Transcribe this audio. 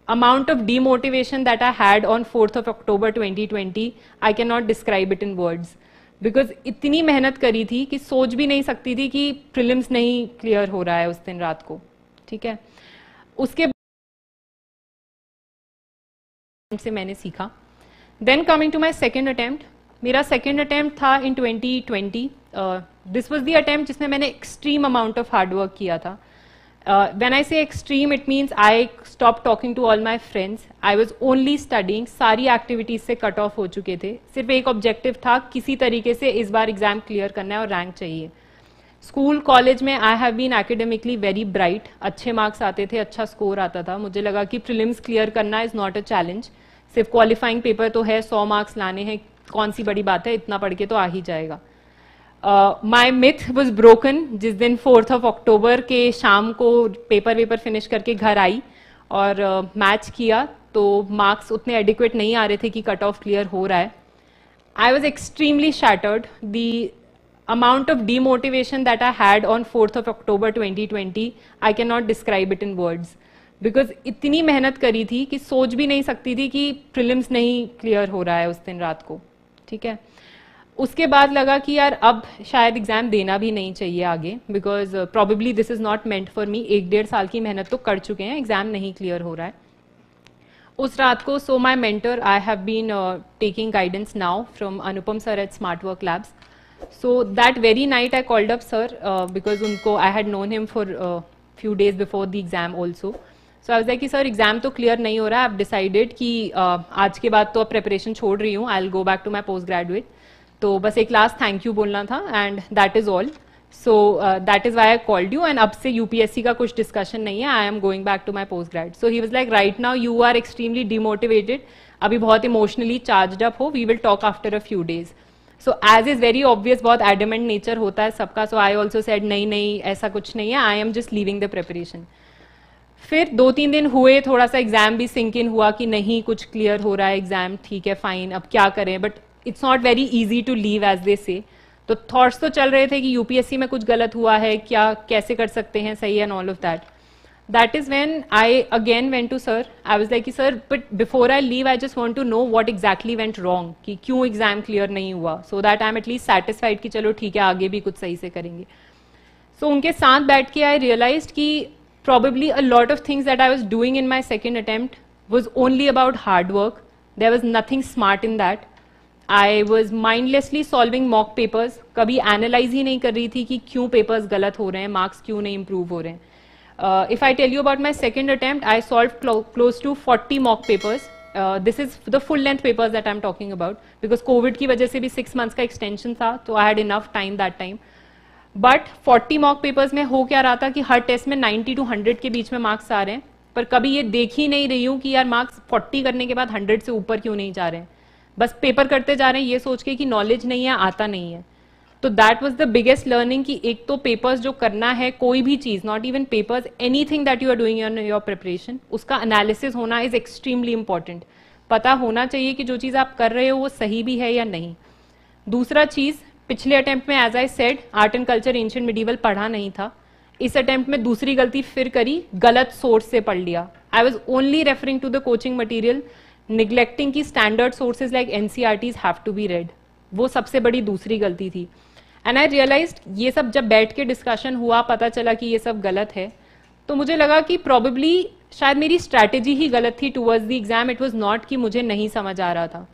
amount of demotivation that I had on 4th of October 2020, I cannot describe it in words. Because इतनी मेहनत करी थी कि सोच भी नहीं सकती थी कि प्रीलिम्स नहीं क्लियर हो रहा है उस दिन रात को, ठीक है। उसके से मैंने सीखा। Then coming to my second attempt, मेरा सेकेंड अटेम्प्ट था in 2020। This was the attempt जिसमें मैंने एक्सट्रीम अमाउंट ऑफ हार्डवर्क किया था। When I say extreme, it means I stopped talking to all my friends. I was only studying. सारी activities से cut off हो चुके थे। सिर्फ एक ऑब्जेक्टिव था, किसी तरीके से इस बार एग्जाम क्लियर करना है और रैंक चाहिए। स्कूल कॉलेज में I have been academically very bright, अच्छे मार्क्स आते थे, अच्छा स्कोर आता था। मुझे लगा कि प्रीलिम्स क्लियर करना इज नॉट अ चैलेंज, सिर्फ क्वालिफाइंग पेपर तो है, 100 मार्क्स लाने हैं, कौन सी बड़ी बात है, इतना पढ़ के तो आ ही जाएगा। माई मिथ वॉज ब्रोकन जिस दिन 4th of October के शाम को पेपर फिनिश करके घर आई और मैच किया तो मार्क्स उतने एडिक्वेट नहीं आ रहे थे कि कट ऑफ क्लियर हो रहा है। I was extremely shattered. The amount of demotivation that I had on 4th of October 2020, I can not describe it in words. Because इतनी मेहनत करी थी कि सोच भी नहीं सकती थी कि प्रीलिम्स नहीं क्लियर हो रहा है उस दिन रात को, ठीक है। उसके बाद लगा कि यार अब शायद एग्जाम देना भी नहीं चाहिए आगे, because probably this is not meant for me. 1-1.5 साल की मेहनत तो कर चुके हैं, एग्जाम नहीं क्लियर हो रहा है। उस रात को so my mentor, I have been taking guidance now from Anupam sir at Smart Work Labs. So that very night I called up sir because उनको I had known him for few days before the exam also. So I was like कि sir exam तो clear नहीं हो रहा है, I have decided कि आज के बाद तो अब प्रिपरेशन छोड़ रही हूँ, I will go back to my post graduate. तो बस एक लास्ट थैंक यू बोलना था and that is all. So that is why I called you एंड अब से यूपीएससी का कुछ डिस्कशन नहीं है, I am going back to my post grad. So he was like right now you are extremely demotivated, अभी बहुत emotionally charge up हो, we will talk after a few days. So as is very obvious, बहुत adamant nature होता है सबका। सो I also said नहीं ऐसा कुछ नहीं है, I am just leaving the preparation. फिर 2-3 दिन हुए, थोड़ा सा एग्जाम भी सिंक इन हुआ कि नहीं कुछ क्लियर हो रहा है एग्जाम, ठीक है फाइन, अब क्या करें, but it's not very easy to leave as they say. तो थॉट्स तो चल रहे थे कि यूपीएससी में कुछ गलत हुआ है क्या, कैसे कर सकते हैं सही and all of that. That is when I again went to sir. I was like कि sir but before I leave I just want to know what exactly went wrong, कि क्यों एग्जाम क्लियर नहीं हुआ, so that I am at least satisfied कि चलो ठीक है आगे भी कुछ सही से करेंगे। सो उनके साथ बैठ के आई रियलाइज्ड कि probably a lot of things that I was doing in my second attempt was only about hard work. There was nothing smart in that. I was mindlessly solving mock papers. कभी analyze ही नहीं कर रही थी कि क्यों papers गलत हो रहे हैं, marks क्यों नहीं improve हो रहे हैं। If I tell you about my second attempt, I solved close to 40 mock papers. This is the full length papers that I'm talking about because COVID की वजह से भी 6 months का extension था, तो I had enough time that time. But 40 mock papers में हो क्या रहा था कि हर टेस्ट में 90 to 100 के बीच में मार्क्स आ रहे हैं, पर कभी ये देख ही नहीं रही हूँ कि यार मार्क्स 40 करने के बाद 100 से ऊपर क्यों नहीं जा रहे हैं, बस पेपर करते जा रहे हैं ये सोच के कि नॉलेज नहीं है, आता नहीं है। तो that was the biggest learning कि एक तो पेपर्स जो करना है, कोई भी चीज़, not even papers, anything that you are doing in your preparation, उसका एनालिसिस होना इज एक्सट्रीमली इंपॉर्टेंट। पता होना चाहिए कि जो चीज़ आप कर रहे हो वो सही भी है या नहीं। दूसरा चीज़, पिछले अटेम्प्ट में as I said art and culture ancient medieval पढ़ा नहीं था, इस अटेम्प्ट में दूसरी गलती फिर करी, गलत सोर्स से पढ़ लिया। I was only referring to the coaching material, neglecting की standard sources like NCERTs have to be read, वो सबसे बड़ी दूसरी गलती थी। एंड आई रियलाइज्ड ये सब जब बैठ के डिस्कशन हुआ, पता चला कि ये सब गलत है, तो मुझे लगा कि प्रॉबेबली शायद मेरी स्ट्रैटेजी ही गलत थी towards the exam. It was not कि मुझे नहीं समझ आ रहा था।